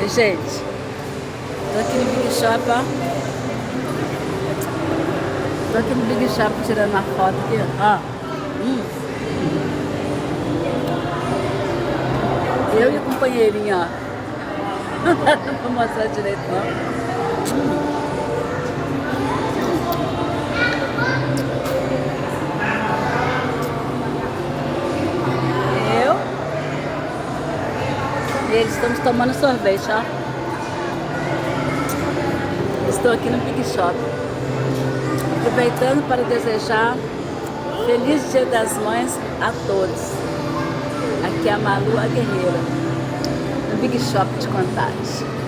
Gente, tô aqui no Big Shop, ó. Tô aqui no Big Shop tirando uma foto aqui, ó. Eu e o companheirinho, ó. Não vou mostrar direito, não. Eu e eles estamos tomando sorvete, ó. Estou aqui no Big Shop, aproveitando para desejar Feliz Dia das Mães a todos. Aqui é a Malu, a guerreira, no Big Shop de Contagem.